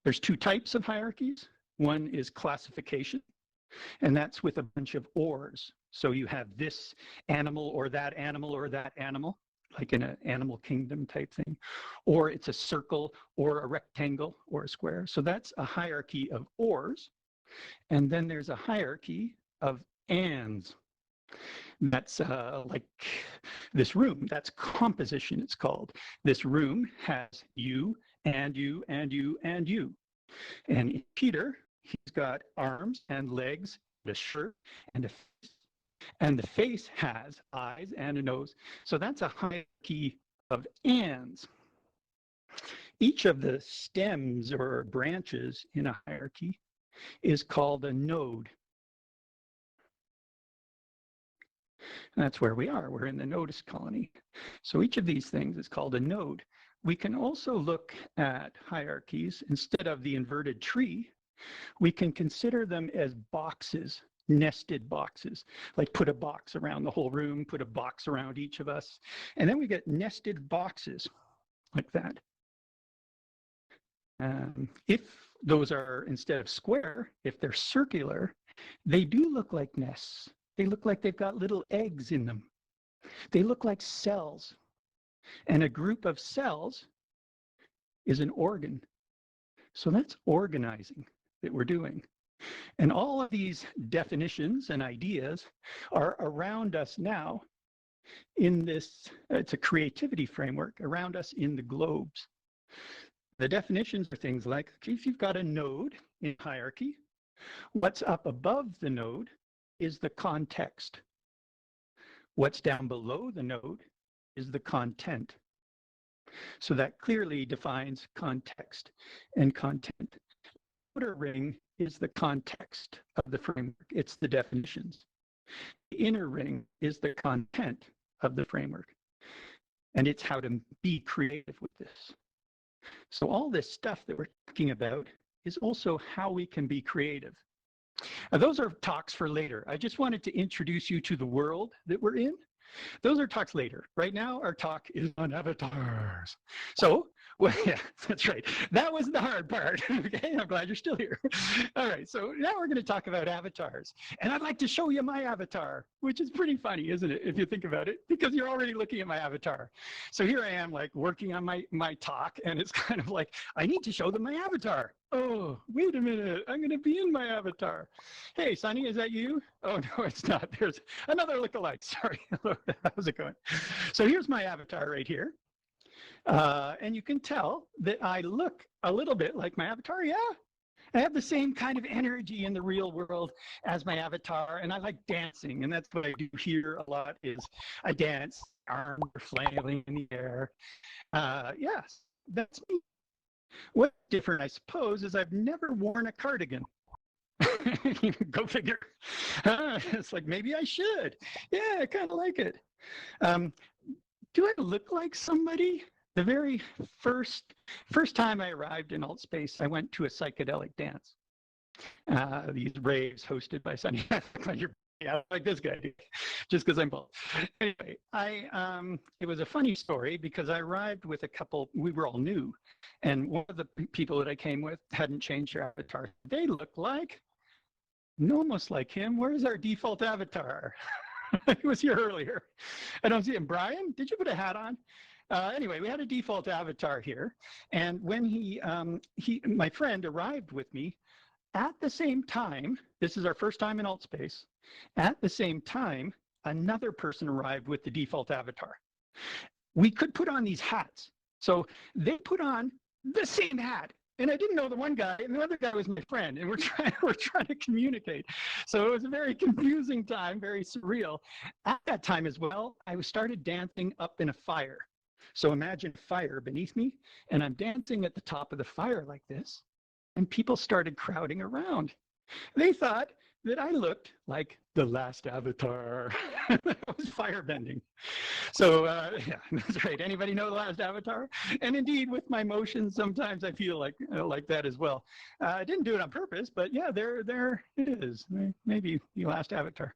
There's two types of hierarchies. One is classification, and that's with a bunch of ors. So you have this animal or that animal or that animal, like in an animal kingdom type thing, or it's a circle or a rectangle or a square. So that's a hierarchy of ors. And then there's a hierarchy of ands. That's like this room. That's composition, it's called. This room has you and you and you and you. And Peter, he's got arms and legs, a shirt and a face. And the face has eyes and a nose. So that's a hierarchy of ands. Each of the stems or branches in a hierarchy is called a node. And that's where we are. We're in the nodus colony. So each of these things is called a node. We can also look at hierarchies. Instead of the inverted tree, we can consider them as boxes, nested boxes. Like put a box around the whole room, put a box around each of us. And then we get nested boxes like that. If those are, instead of square, if they're circular, they do look like nests. They look like they've got little eggs in them. They look like cells. And a group of cells is an organ. So that's organizing that we're doing. And all of these definitions and ideas are around us now in this, it's a creativity framework around us in the globes. The definitions are things like, if you've got a node in hierarchy, what's up above the node is the context. What's down below the node is the content. So that clearly defines context and content. The outer ring is the context of the framework. It's the definitions. The inner ring is the content of the framework. And it's how to be creative with this. So all this stuff that we're talking about is also how we can be creative. Those are talks for later. I just wanted to introduce you to the world that we're in. Those are talks later. Right now, our talk is on avatars. So, well, yeah, that's right. That was the hard part. Okay, I'm glad you're still here. All right, so now we're going to talk about avatars. And I'd like to show you my avatar, which is pretty funny, isn't it, if you think about it? Because you're already looking at my avatar. So here I am, like, working on my talk, and it's kind of like, I need to show them my avatar. Oh, wait a minute. I'm going to be in my avatar. Hey, Sonny, is that you? Oh, no, it's not. There's another lookalike. Sorry. How's it going? So here's my avatar right here. And you can tell that I look a little bit like my avatar. Yeah. I have the same kind of energy in the real world as my avatar, and I like dancing, and that's what I do here a lot is I dance, arms are flailing in the air. Yes, that's me. What's different, I suppose, is I've never worn a cardigan. Go figure. It's like, maybe I should. Yeah, I kind of like it. Do I look like somebody? The very first time I arrived in AltSpace, I went to a psychedelic dance. These raves hosted by Sonny. Yeah, like this guy, just because I'm bald. Anyway, it was a funny story because I arrived with a couple, we were all new, and one of the people that I came with hadn't changed their avatar. They look like, almost like him. Where's our default avatar? He was here earlier. I don't see him. Brian, did you put a hat on? Anyway, we had a default avatar here, and when my friend arrived with me, at the same time, this is our first time in AltSpace, at the same time, another person arrived with the default avatar. We could put on these hats. So they put on the same hat. And I didn't know the one guy, and the other guy was my friend, and we're trying to communicate. So it was a very confusing time, very surreal. At that time as well, I started dancing up in a fire. So imagine fire beneath me, and I'm dancing at the top of the fire like this. And people started crowding around. They thought that I looked like the last avatar. That was firebending. So yeah, that's right. Anybody know the last avatar? And indeed, with my motions, sometimes I feel like that as well. I didn't do it on purpose, but yeah, there it is. Maybe the last avatar.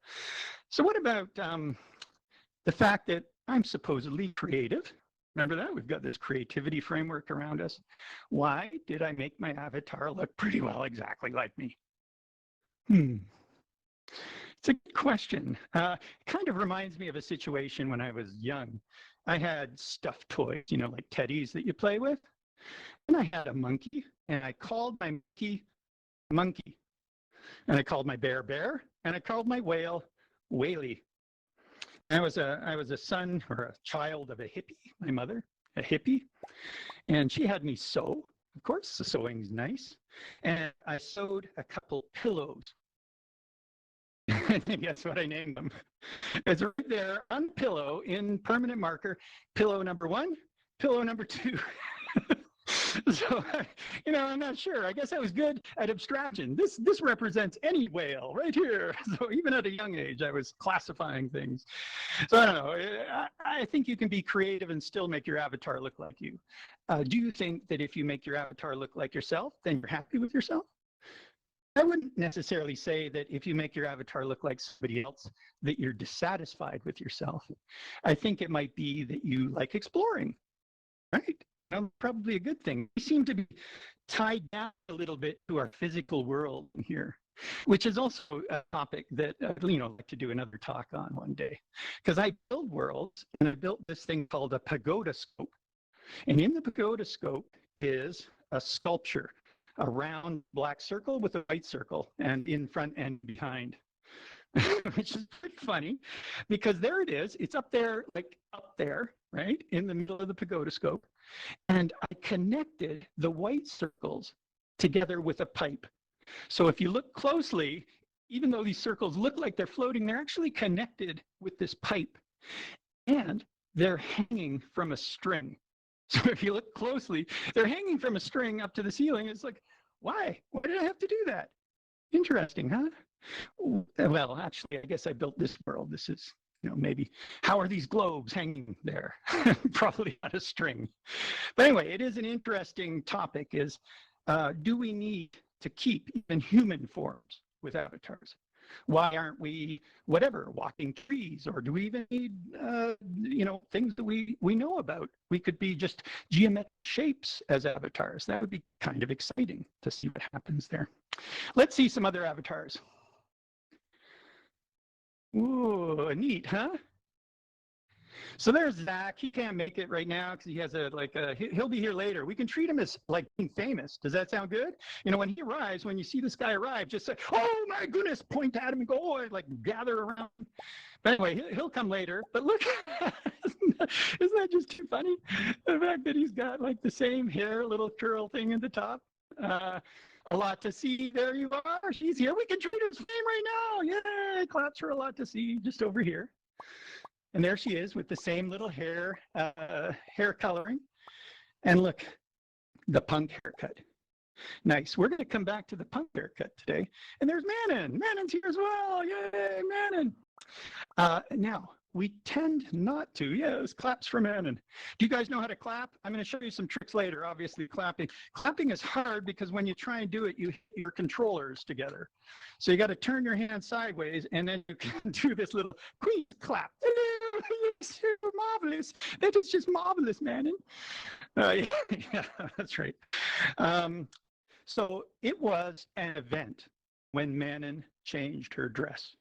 So what about the fact that I'm supposedly creative? Remember that? We've got this creativity framework around us. Why did I make my avatar look pretty well exactly like me? It's a good question. It kind of reminds me of a situation when I was young. I had stuffed toys, like teddies that you play with. And I had a monkey, and I called my monkey Monkey. And I called my bear Bear, and I called my whale Whaley. I was a son or a child of a hippie, my mother, a hippie, and she had me sew. Of course, the sewing's nice. And I sewed a couple pillows. And guess what I named them? It's right there on the pillow in permanent marker, pillow number 1, pillow number 2. So, I'm not sure. I guess I was good at abstraction. This represents any whale right here. So even at a young age, I was classifying things. So I don't know. I think you can be creative and still make your avatar look like you. Do you think that if you make your avatar look like yourself, then you're happy with yourself? I wouldn't necessarily say that if you make your avatar look like somebody else, that you're dissatisfied with yourself. I think it might be that you like exploring, right? Probably a good thing. We seem to be tied down a little bit to our physical world here, which is also a topic that I'd like to do another talk on one day. Because I build worlds, and I built this thing called a pagoda scope. And in the pagoda scope is a sculpture, a round black circle with a white circle, and in front and behind. Which is pretty funny, because there it is. It's up there, right, in the middle of the pagoda scope. And I connected the white circles together with a pipe. So if you look closely, even though these circles look like they're floating, they're actually connected with this pipe. And they're hanging from a string. So if you look closely, they're hanging from a string up to the ceiling. It's like, why? Why did I have to do that? Interesting, huh? Well, actually, I guess I built this world. This is, maybe, how are these globes hanging there? Probably on a string. But anyway, it is an interesting topic, is do we need to keep even human forms with avatars? Why aren't we, walking trees? Or do we even need, things that we know about? We could be just geometric shapes as avatars. That would be kind of exciting to see what happens there. Let's see some other avatars. Ooh, neat, huh? So there's Zach. He can't make it right now because he has he'll be here later. We can treat him as like being famous. Does that sound good? When he arrives, when you see this guy arrive, just say, "Oh my goodness," point at him and go, "Oh," like gather around. But anyway, he'll come later. But look, isn't that just too funny? The fact that he's got like the same hair, little curl thing at the top. A lot to see. There you are. She's here. We can treat his fame right now. Yay! Claps for a lot to see just over here. And there she is with the same little hair coloring. And look, the punk haircut. Nice. We're going to come back to the punk haircut today. And there's Manon. Manon's here as well. Yay, Manon. Now, we tend not to. Yes, claps for Manon. Do you guys know how to clap? I'm going to show you some tricks later, obviously, clapping. Clapping is hard because when you try and do it, you hit your controllers together. So you got to turn your hand sideways, and then you can do this little quick clap. Hello, you're so marvelous. That is just marvelous, Manon. Yeah, that's right. So it was an event when Manon changed her dress.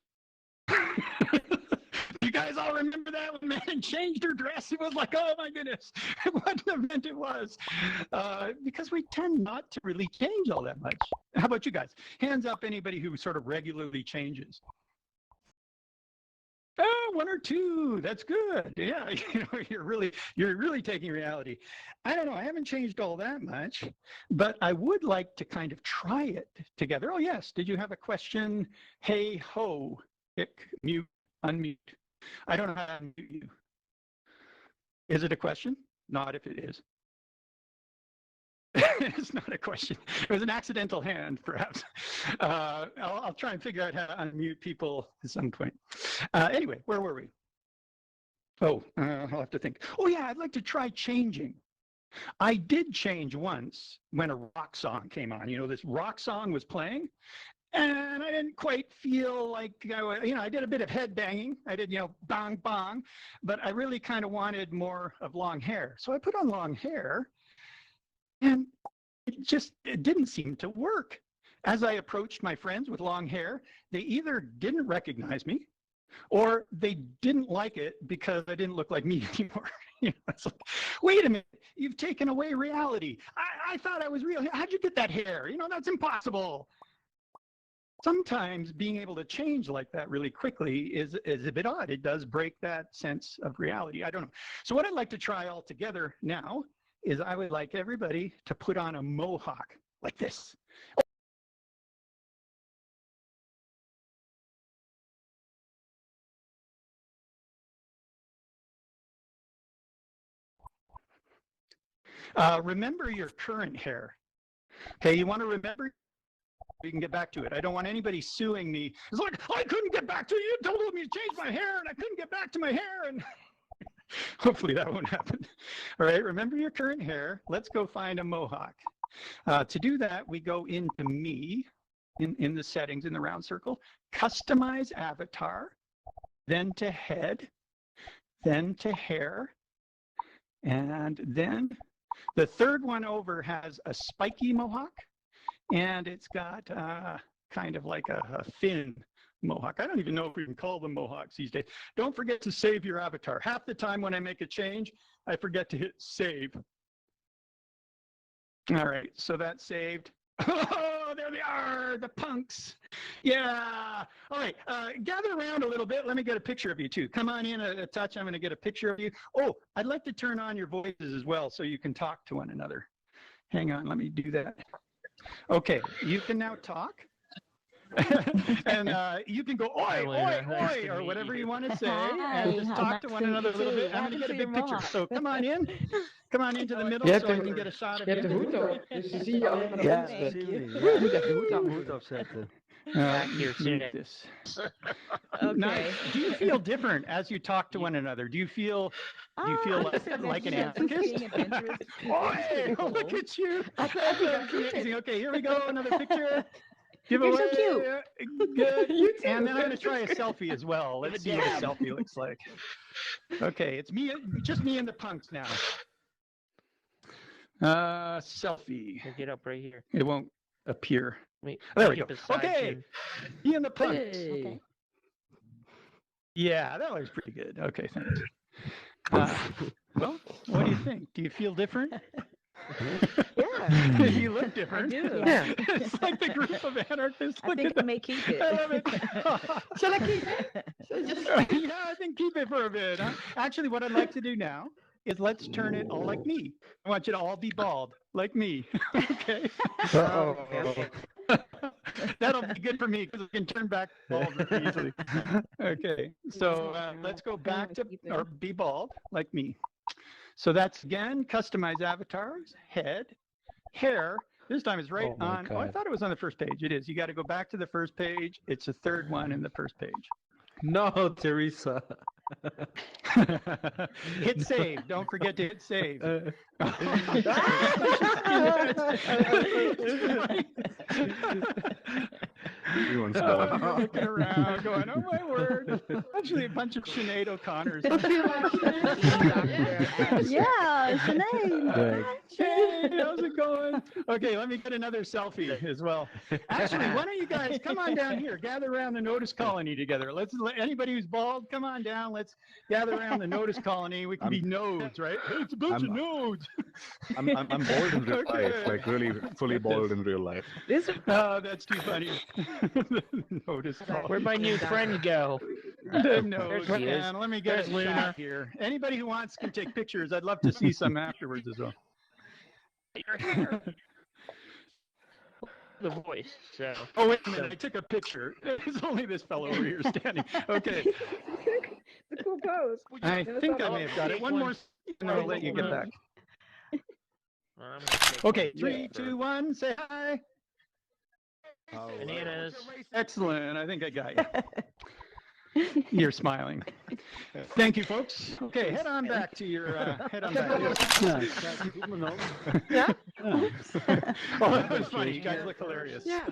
You guys all remember that when Manon changed her dress? It was like, oh my goodness, what an event it was. Because we tend not to really change all that much. How about you guys? Hands up, anybody who sort of regularly changes. Oh, 1 or 2. That's good. Yeah, you're really taking reality. I don't know. I haven't changed all that much, but I would like to kind of try it together. Oh, yes. Did you have a question? Hey, ho, pick, mute, unmute. I don't know how to unmute you. Is it a question? Not if it is. It's not a question. It was an accidental hand, perhaps. I'll try and figure out how to unmute people at some point. Anyway, where were we? Oh, I'll have to think. Oh, yeah, I'd like to try changing. I did change once when a rock song came on. This rock song was playing, And I didn't quite feel like, I did a bit of head banging. I did, bong, bong, but I really kind of wanted more of long hair. So I put on long hair, and it didn't seem to work. As I approached my friends with long hair, they either didn't recognize me or they didn't like it because I didn't look like me anymore. It's like, wait a minute, you've taken away reality. I thought I was real. How'd you get that hair? That's impossible. Sometimes being able to change like that really quickly is a bit odd. It does break that sense of reality. I don't know. So what I'd like to try all together now is I would like everybody to put on a mohawk like this. Remember your current hair. Okay, you want to remember, we can get back to it. I don't want anybody suing me. It's like, I couldn't get back to you. You told me to change my hair and I couldn't get back to my hair. And hopefully that won't happen. All right, remember your current hair. Let's go find a mohawk. To do that, we go into me in the settings in the round circle, customize avatar, then to head, then to hair, and then the third one over has a spiky mohawk, and it's got kind of like a thin mohawk. I don't even know if we can call them mohawks these days. Don't forget to save your avatar. Half the time when I make a change, I forget to hit save. All right, so that's saved. Oh, there they are, the punks. Yeah. All right, gather around a little bit. Let me get a picture of you too. Come on in a touch. I'm going to get a picture of you. Oh, I'd like to turn on your voices as well so you can talk to one another. Hang on, let me do that. Okay, you can now talk. And you can go oi, oi, oi, or whatever you want to say, and just talk to one another a little bit. I'm going to get a big picture. So come on in. Come on into the middle so I can get a shot of you. Je hebt de hoed op, dus ze zie je alleen maar de Ja, mensen. dat zien we. Je moet even de Moet opzetten. Mute this. Nice. Do you feel different as you talk to one another? Do you feel like an anarchist? Oi, look at you. That's amazing. Okay, here we go. Another picture. Give You're away. so cute. Good. And then I'm going to try a selfie as well. Let's see what a selfie looks like. Okay, it's me, just me and the punks now. Selfie. Get up right here. It won't appear. Wait, There we go. beside Okay, you. me and the punks. Okay. Yeah, that looks pretty good. Okay, thanks. Well, what do you think? Do you feel different? Yeah. You look different. I do. Yeah. It's like the group of anarchists. I Look think at I that. may keep it. I love it. Shall I keep it? Yeah, I think keep it for a bit. Huh? Actually, what I'd like to do now is let's turn it all like me. I want you to all be bald, like me. Okay? Okay. That'll be good for me because I can turn back bald really easily. Okay, so let's go back to, or be bald, like me. So that's, again, customize avatars, head, hair. This time it's right on. Oh, I thought it was on the first page. It is. You got to go back to the first page. It's the third one in the first page. No, Teresa. Hit save. Don't forget to hit save. Everyone's Looking around, going, oh my word. Actually, a bunch of Sinead O'Connors. Yeah, Sinead. Hey, how's it going? Okay, let me get another selfie as well. Actually, why don't you guys come on down here, gather around the notice colony together. Let's let anybody who's bald, come on down. Let's gather around the notice colony. We can be nodes, right? Hey, it's a bunch of nodes. I'm bald in real life, like really fully bald in real life. Oh, that's too funny. Notice colony. Where'd my new friend go? The nodes, There she is. man. Let me get a shot here. Anybody who wants can take pictures. I'd love to see some afterwards as well. The voice. So. Oh, wait a minute. I took a picture. There's only this fellow over here standing. Okay. The cool pose. I think I may have got it. One more, and I'll let you get back. Okay, 3, 2, 1. Say hi. Bananas. Excellent. I think I got you. You're smiling. Thank you, folks. Okay, head on back to your head on back. Yeah. Oh, that was funny. You guys look hilarious. Yeah.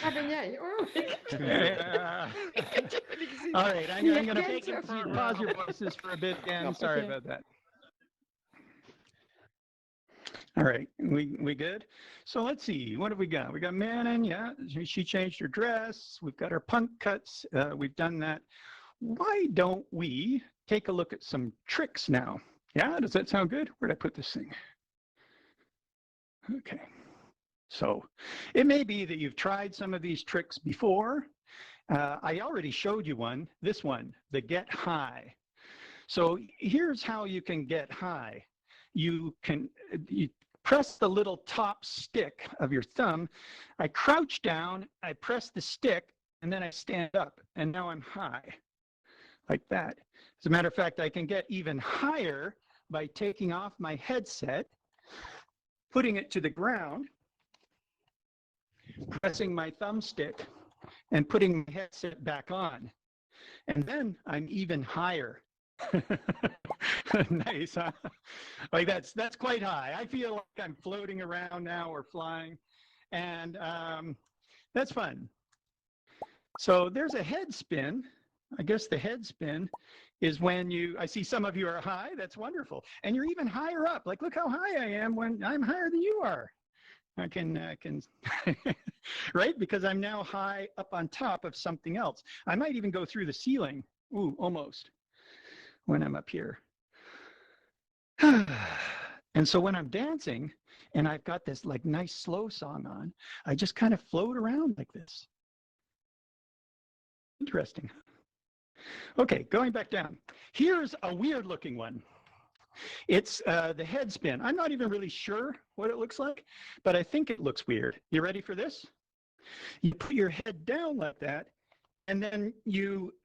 Waar ben jij? Oh, All right, I'm Yeah, going to take it for pause your voices for a bit again. Sorry about that. All right, we good? So let's see, what have we got? We got Manon, yeah, she changed her dress. We've got our punk cuts. We've done that. Why don't we take a look at some tricks now? Yeah, does that sound good? Where'd I put this thing? Okay, so it may be that you've tried some of these tricks before. I already showed you one, this one, the get high. So here's how you can get high. You press the little top stick of your thumb. I crouch down, I press the stick, and then I stand up, and now I'm high, like that. As a matter of fact, I can get even higher by taking off my headset, putting it to the ground, pressing my thumbstick, and putting my headset back on. And then I'm even higher. Nice, huh? Like that's quite high. I feel like I'm floating around now or flying, and that's fun. So there's a head spin. I guess the head spin is when I see some of you are high. That's wonderful. And you're even higher up. Like, look how high I am when I'm higher than you are. I can right? Because I'm now high up on top of something else. I might even go through the ceiling. Ooh, almost. When I'm up here. And so when I'm dancing and I've got this like nice slow song on, I just kind of float around like this. Interesting. Okay, going back down. Here's a weird looking one. It's the head spin. I'm not even really sure what it looks like, but I think it looks weird. You ready for this? You put your head down like that, and then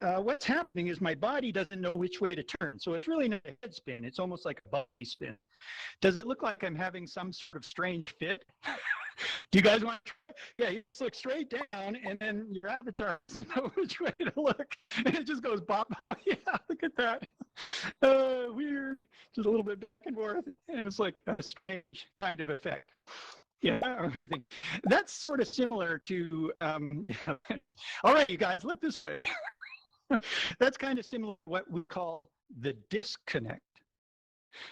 what's happening is my body doesn't know which way to turn. So it's really not a head spin. It's almost like a body spin. Does it look like I'm having some sort of strange fit? Do you guys want to try? Yeah, you just look straight down, and then your avatar doesn't know which way to look. And it just goes bop. Yeah, look at that. Weird. Just a little bit back and forth. And it's like a strange kind of effect. Yeah, that's sort of similar to, all right, you guys, look this way. That's kind of similar to what we call the disconnect.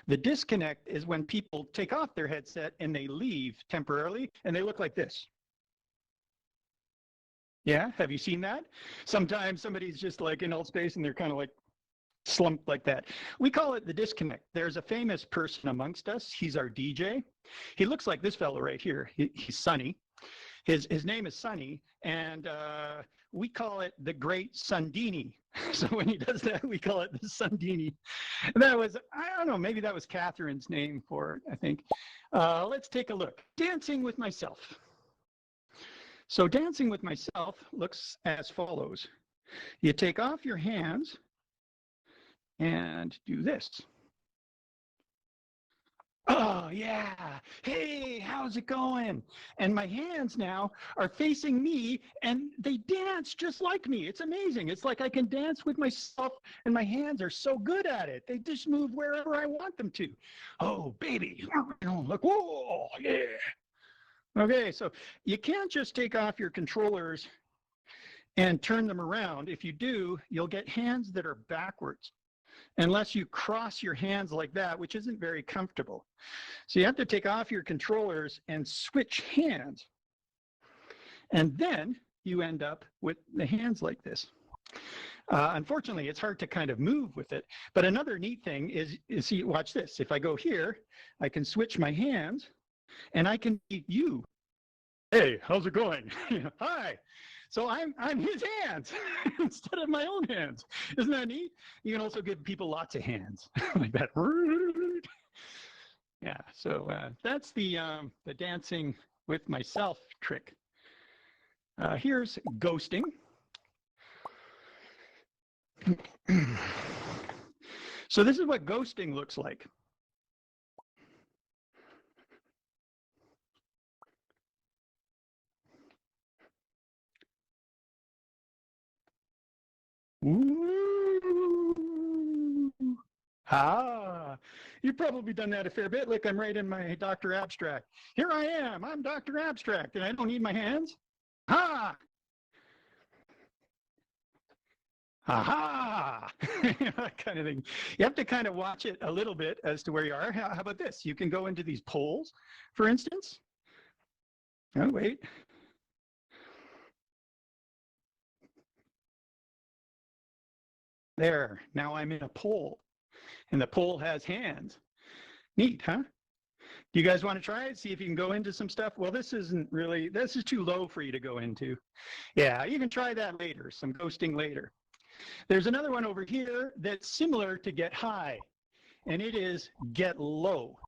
The disconnect is when people take off their headset and they leave temporarily and they look like this. Yeah, have you seen that? Sometimes somebody's just like in Altspace and they're kind of like slumped like that. We call it the disconnect. There's a famous person amongst us. He's our DJ. He looks like this fellow right here. He's Sonny. His name is Sonny, and we call it the Great Sundini. So when he does that, we call it the Sundini. And that was, I don't know, maybe that was Catherine's name for it, I think. Let's take a look. Dancing with myself. So dancing with myself looks as follows. You take off your hands and do this. Oh, yeah. Hey, how's it going? And my hands now are facing me and they dance just like me. It's amazing. It's like I can dance with myself and my hands are so good at it. They just move wherever I want them to. Oh, baby. Look, whoa, yeah. Okay, so you can't just take off your controllers and turn them around. If you do, you'll get hands that are backwards. Unless you cross your hands like that, which isn't very comfortable. So you have to take off your controllers and switch hands. And then you end up with the hands like this. Unfortunately, it's hard to kind of move with it. But another neat thing is see, watch this. If I go here, I can switch my hands and I can be you. Hey, how's it going? Hi. So I'm his hands instead of my own hands. Isn't that neat? You can also give people lots of hands like that. Yeah. So that's the dancing with myself trick. Here's ghosting. So this is what ghosting looks like. Ooh. Ah, You've probably done that a fair bit. Look, I'm right in my Dr. Abstract. Here I am. I'm Dr. Abstract, and I don't need my hands. Ha! Aha! That kind of thing. You have to kind of watch it a little bit as to where you are. How about this? You can go into these poles, for instance. Oh, wait. There. Now I'm in a pole, and the pole has hands. Neat, huh? Do you guys want to try it? See if you can go into some stuff? Well, this is too low for you to go into. Yeah, you can try that later, some ghosting later. There's another one over here that's similar to get high, and it is get low.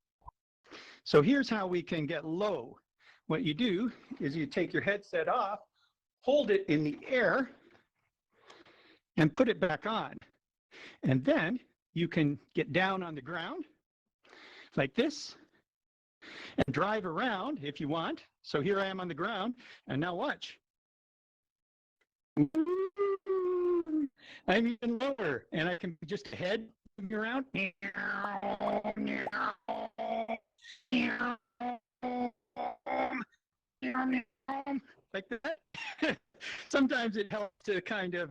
So here's how we can get low. What you do is you take your headset off, hold it in the air, and put it back on. And then you can get down on the ground like this and drive around if you want. So here I am on the ground, and now watch. I'm even lower, and I can just head around like that. Sometimes it helps to kind of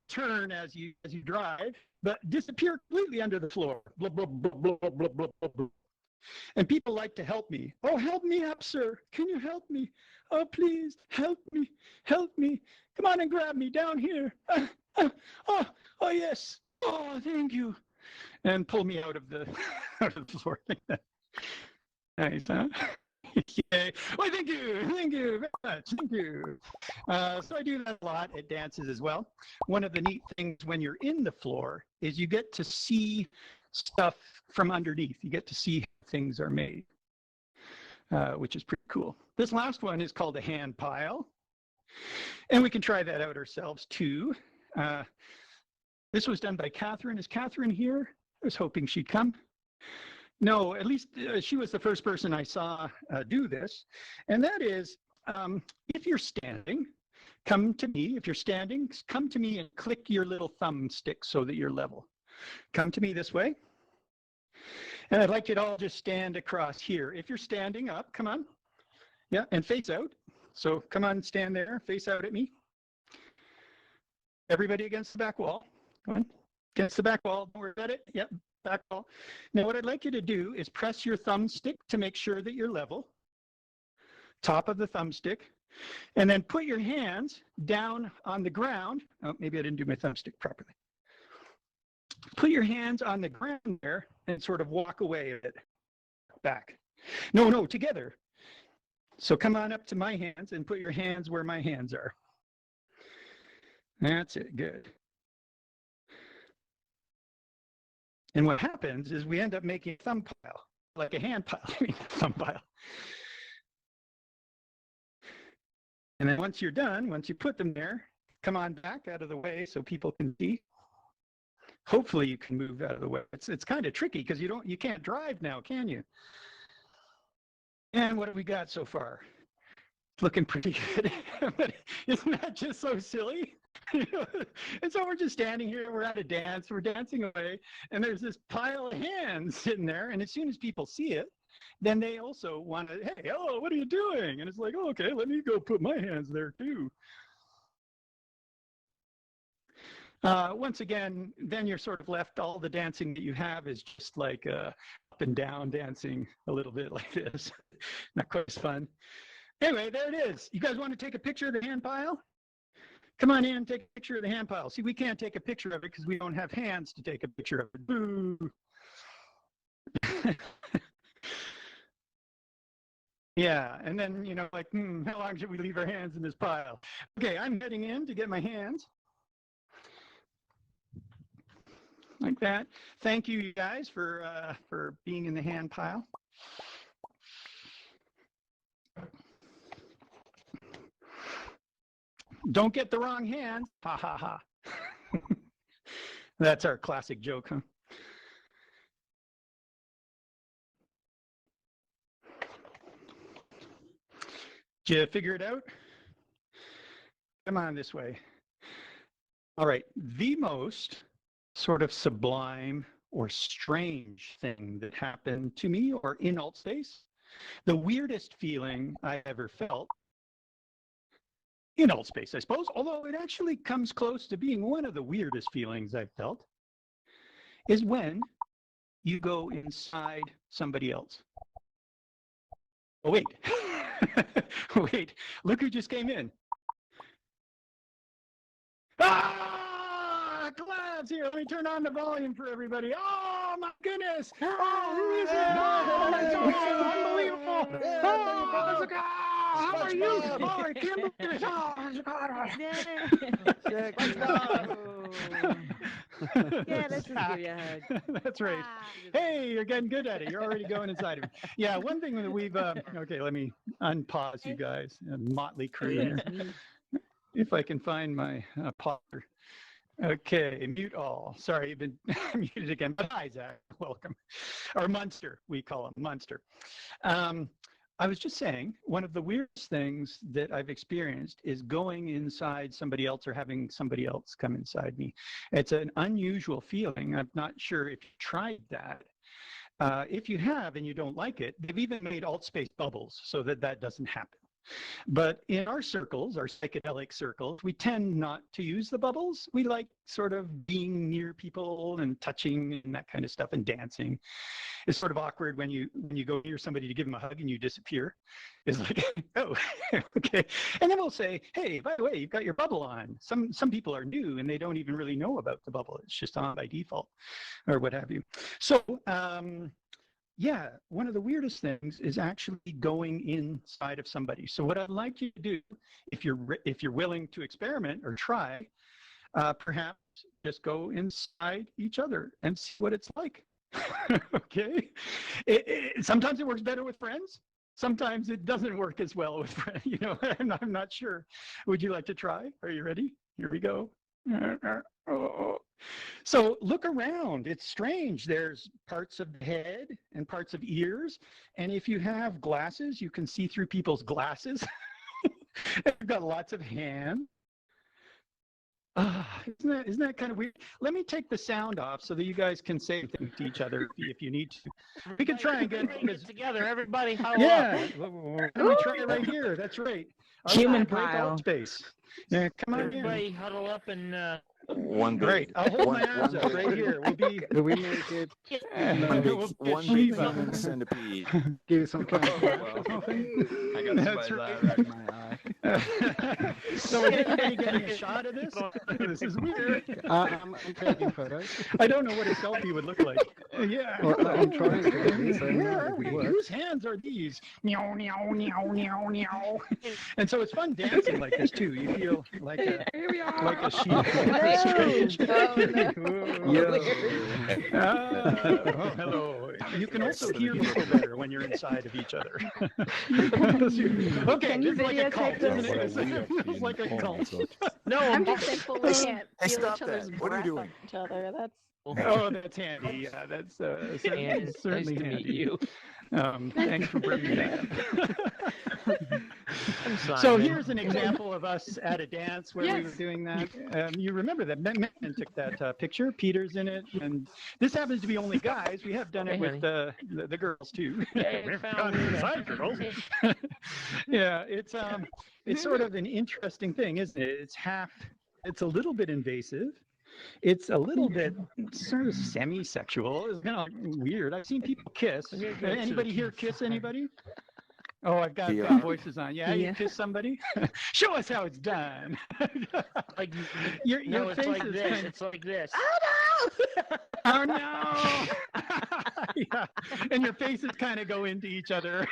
turn as you drive, but disappear completely under the floor. Blah, blah, blah, blah, blah, blah, blah, blah. And people like to help me. Oh, help me up, sir. Can you help me? Oh, please, help me. Help me. Come on and grab me down here. Oh, yes. Oh, thank you. And pull me out of the floor like that. Nice, huh? Yay. Oh, thank you. Thank you very much. Thank you. So I do that a lot at dances as well. One of the neat things when you're in the floor is you get to see stuff from underneath. You get to see how things are made, which is pretty cool. This last one is called a hand pile. And we can try that out ourselves too. This was done by Catherine. Is Catherine here? I was hoping she'd come. No, at least she was the first person I saw do this. And that is, if you're standing, come to me. If you're standing, come to me and click your little thumbstick so that you're level. Come to me this way. And I'd like you to all just stand across here. If you're standing up, come on. Yeah, and face out. So come on, stand there, face out at me. Everybody against the back wall. Come on, against the back wall. Don't worry about it. Yep, back wall. Now what I'd like you to do is press your thumbstick to make sure that you're level. Top of the thumbstick. And then put your hands down on the ground. Oh, maybe I didn't do my thumbstick properly. Put your hands on the ground there and sort of walk away a bit back. No, together. So come on up to my hands and put your hands where my hands are. That's it, good. And what happens is we end up making a thumb pile, like a hand pile, I mean thumb pile. And then once you're done, once you put them there, come on back out of the way so people can see. Hopefully you can move out of the way. It's kind of tricky because you can't drive now, can you? And what have we got so far? It's looking pretty good. But isn't that just so silly? And so we're just standing here, we're at a dance, we're dancing away, and there's this pile of hands sitting there, and as soon as people see it, then they also want to, hey, oh, what are you doing? And it's like, oh, okay, let me go put my hands there too. Once again, then you're sort of left, all the dancing that you have is just like up and down dancing a little bit like this. Not quite as fun. Anyway, there it is. You guys want to take a picture of the hand pile? Come on in, take a picture of the hand pile. See, we can't take a picture of it because we don't have hands to take a picture of it. Boo. Yeah, and then, you know, like, how long should we leave our hands in this pile? Okay, I'm heading in to get my hands. Like that. Thank you guys for being in the hand pile. Don't get the wrong hand. Ha ha ha. That's our classic joke, huh? Did you figure it out? Come on this way. All right, the most sort of sublime or strange thing that happened to me or in AltSpace. The weirdest feeling I ever felt in AltSpace, I suppose, although it actually comes close to being one of the weirdest feelings I've felt, is when you go inside somebody else. Oh, wait. Wait, look who just came in. Ah, Glabs here. Let me turn on the volume for everybody. Oh, my goodness. Oh, who is it? Oh, that's awesome. Unbelievable. Oh, how are you? Oh, I can't believe it. Yeah, let's just give you a hug. That's right. Ah. Hey, you're getting good at it. You're already going inside of me. Yeah, one thing that we've, okay, let me unpause you guys. A motley crew here. If I can find my pauser. Okay, mute all. Sorry, you've been muted again. But hi, Zach. Welcome. Or Munster, we call him Munster. I was just saying, one of the weirdest things that I've experienced is going inside somebody else or having somebody else come inside me. It's an unusual feeling. I'm not sure if you tried that. If you have and you don't like it, they've even made AltSpace bubbles so that that doesn't happen. But in our circles, our psychedelic circles, we tend not to use the bubbles. We like sort of being near people and touching and that kind of stuff and dancing. It's sort of awkward when you go near somebody to give them a hug and you disappear. It's like, oh, okay. And then we'll say, hey, by the way, you've got your bubble on. Some people are new and they don't even really know about the bubble. It's just on by default or what have you. So, yeah, one of the weirdest things is actually going inside of somebody. So what I'd like you to do, if you're willing to experiment or try, perhaps just go inside each other and see what it's like. Okay. Sometimes it works better with friends. Sometimes it doesn't work as well with friends. You know, I'm not sure. Would you like to try? Are you ready? Here we go. So look around. It's strange. There's parts of the head and parts of ears. And if you have glasses, you can see through people's glasses. They've got lots of hands. Isn't that kind of weird? Let me take the sound off so that you guys can say things to each other if you need to. We can try and get together. Everybody, huddle yeah. up. Let me try it right here. That's right. Human pile. Space. Yeah, come on Everybody in. huddle up and One day. Great. I'll hold my arms up right here. We'll be. Do we make it one big human centipede? Give some kind of I got That's somebody's right. eye right in my eye. So is anybody getting a shot of this? This is weird. I'm taking photos. I don't know what a selfie would look like. Yeah. Well, I'm trying to. So Where are we? it works. Whose hands are these? Meow, meow, meow, meow, meow. And so it's fun dancing like this too. You feel like a sheep. Strange. Oh, no. Oh, hello. You can also hear people better when you're inside of each other. Okay, Can you this is like a cult, videotape this? isn't it? This is like a cult. no. I'm just thankful we can't Hey, feel stop each other's that. What are you breath on doing? each other. That's Oh, that's handy. Yeah, that's certainly, And certainly nice to handy. meet you. Thanks for bringing that up. I'm So Simon. here's an example of us at a dance where we were doing that. You remember that Megan took that picture. Peter's in it, and this happens to be only guys. We have done it Hey, with the girls too. Hey, We've found gone it. inside girls. Yeah, it's sort of an interesting thing, isn't it? It's a little bit invasive. It's a little bit sort of semi-sexual. It's kind of weird. I've seen people kiss. Anybody here kiss anybody? Oh, I've got Yeah. voices on. Yeah, you kiss somebody? Show us how it's done. Like, Your no, it's face like is this. kind of, It's like this. oh no! Yeah, and your faces kind of go into each other.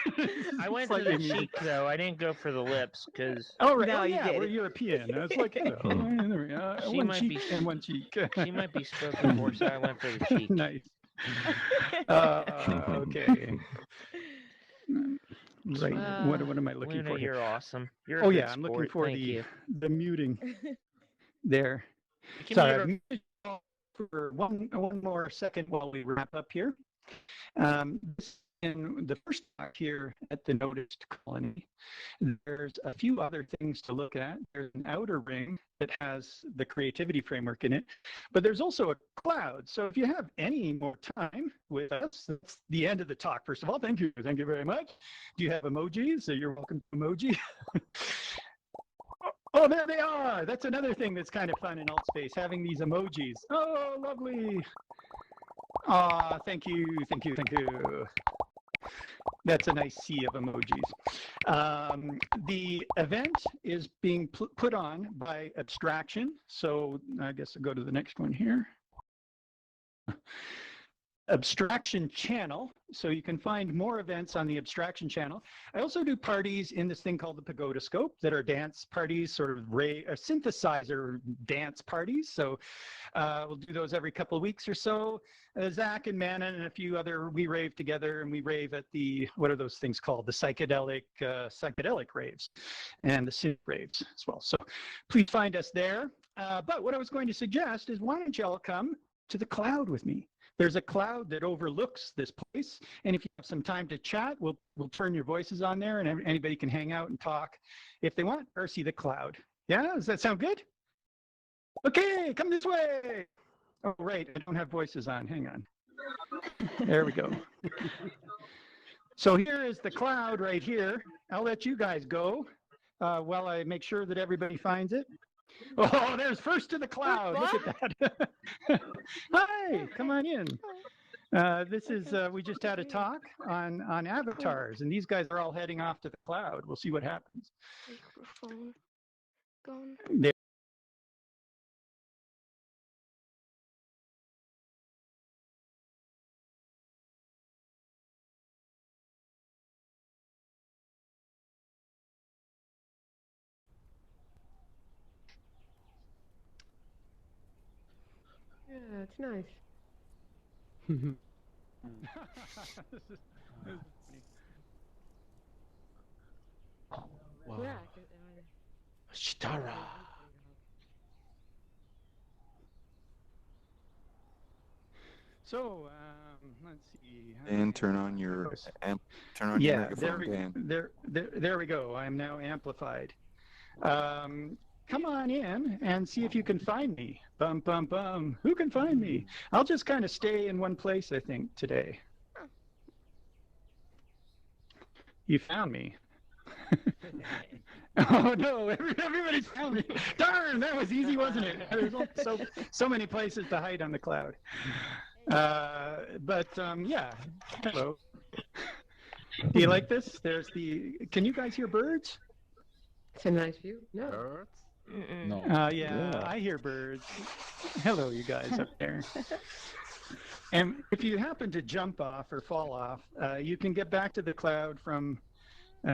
I went to Slightly the muted. cheek though. I didn't go for the lips because Oh right, No, oh, you yeah, did we're it. European. It's like there we are. She One might cheek be- and one cheek. she might be spoken for, so I went for the cheek. Nice. Okay. Right. What am I looking Luna, for here? you're awesome. You're a Oh good yeah, I'm looking sport. for Thank you. the muting there. You can Sorry, mute I've muted you for one more second while we wrap up here. This in the first talk here at the noticed colony, there's a few other things to look at. There's an outer ring that has the creativity framework in it, but there's also a cloud. So if you have any more time with us, that's the end of the talk. First of all, thank you. Thank you very much. Do you have emojis? So you're welcome to emoji. Oh, there they are. That's another thing that's kind of fun in AltSpace, having these emojis. Oh, lovely. Ah, thank you, thank you, thank you. That's a nice sea of emojis. The event is being put on by Abstraction. So I guess I'll go to the next one here. Abstraction channel. So you can find more events on the Abstraction channel. I also do parties in this thing called the Pagoda Scope that are dance parties, sort of synthesizer dance parties. So we'll do those every couple of weeks or so. Zach and Manon and a few other, we rave together, and we rave at the, what are those things called? The psychedelic raves and the synth raves as well. So please find us there. But what I was going to suggest is, why don't you all come to the cloud with me? There's a cloud that overlooks this place, and if you have some time to chat, we'll turn your voices on there, and anybody can hang out and talk if they want, or see the cloud. Yeah, does that sound good? Okay, come this way. Oh, right, I don't have voices on. Hang on. There we go. So here is the cloud right here. I'll let you guys go while I make sure that everybody finds it. Oh, there's first to the cloud. Look at that. Hi, come on in. This is, we just had a talk on avatars, and these guys are all heading off to the cloud. We'll see what happens. Microphone gone. There. Yeah, it's nice. Wow. Yeah. Shitara. So, let's see. And turn on your turn on your microphone, Dan. There we go. I'm now amplified. Come on in and see if you can find me. Bum, bum, bum. Who can find me? I'll just kind of stay in one place, I think, today. You found me. Oh, no, everybody's found me. Darn, that was easy, wasn't it? There's so many places to hide on the cloud. Yeah, hello. Do you like this? Can you guys hear birds? It's a nice view. No. Birds? No. Yeah, I hear birds. Hello, you guys up there. And if you happen to jump off or fall off, you can get back to the cloud from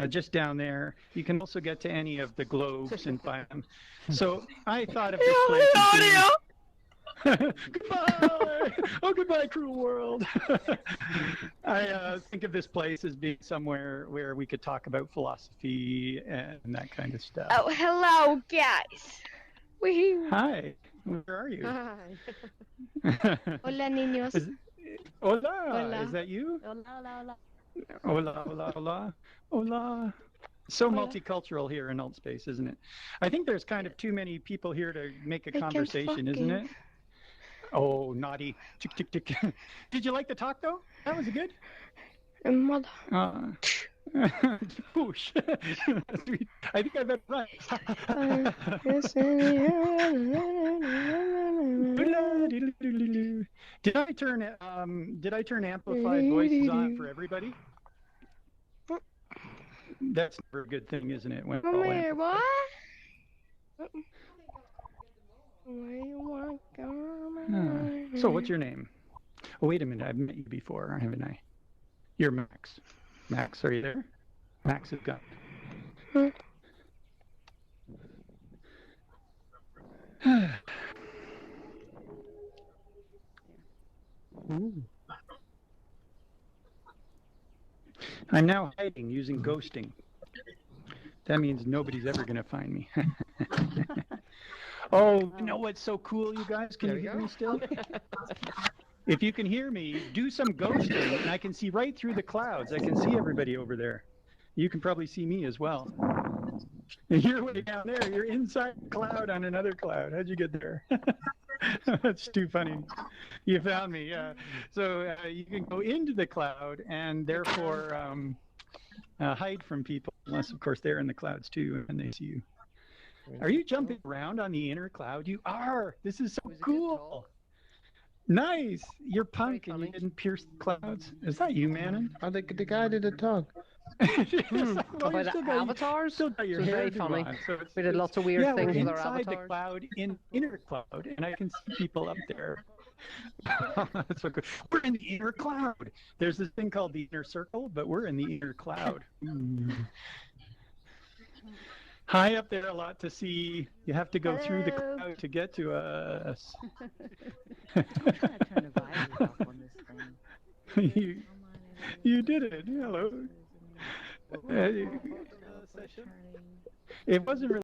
just down there. You can also get to any of the globes and find them. So I thought of this place as being... Goodbye! Oh, goodbye, cruel world. I think of this place as being somewhere where we could talk about philosophy and that kind of stuff. Oh, hello, guys. Wee-hoo. Hi, where are you? Hi. Hola, niños. Hola. Hola. Is that you? Hola, hola, hola. Hola, hola, hola, hola. So Hola. multicultural here in AltSpace, isn't it? I think there's kind of too many people here to make a can't conversation, isn't it? Oh, naughty. Tick, tick, tick. Did you like the talk, though? That was good? Mother. Push. I think I better run. Did I turn amplified voices on for everybody? That's never a good thing, isn't it? When Come all here, amplified. what? Where you want to go? So what's your name? Oh, wait a minute. I've met you before, haven't I? You're Max. Max, are you there? Max is gone. I'm now hiding using ghosting. That means nobody's ever going to find me. Oh, you know what's so cool, you guys? Can There you we hear go. me still? If you can hear me, do some ghosting, and I can see right through the clouds. I can see everybody over there. You can probably see me as well. And you're way down there. You're inside a cloud on another cloud. How'd you get there? That's too funny. You found me, yeah. So you can go into the cloud and therefore hide from people, unless, of course, they're in the clouds too and they see you. Are you jumping around on the inner cloud? You are. This is so Was it good cool. talk? Nice. You're punk and you funny. didn't pierce the clouds. Is that you, Manon? Oh, the guy didn't talk. Well, you About still the got- avatars? still got your It was very hairdo funny. on, so it's- We did it's- lots of weird yeah, things we're with our inside the avatars. cloud, in inner cloud, and I can see people up there. That's so good. We're in the inner cloud. There's this thing called the inner circle, but we're in the inner cloud. High up there, a lot to see. You have to go through the Hello. cloud to get to us. I'm trying to turn the volume up on this thing. you, you did it. Hello. It wasn't really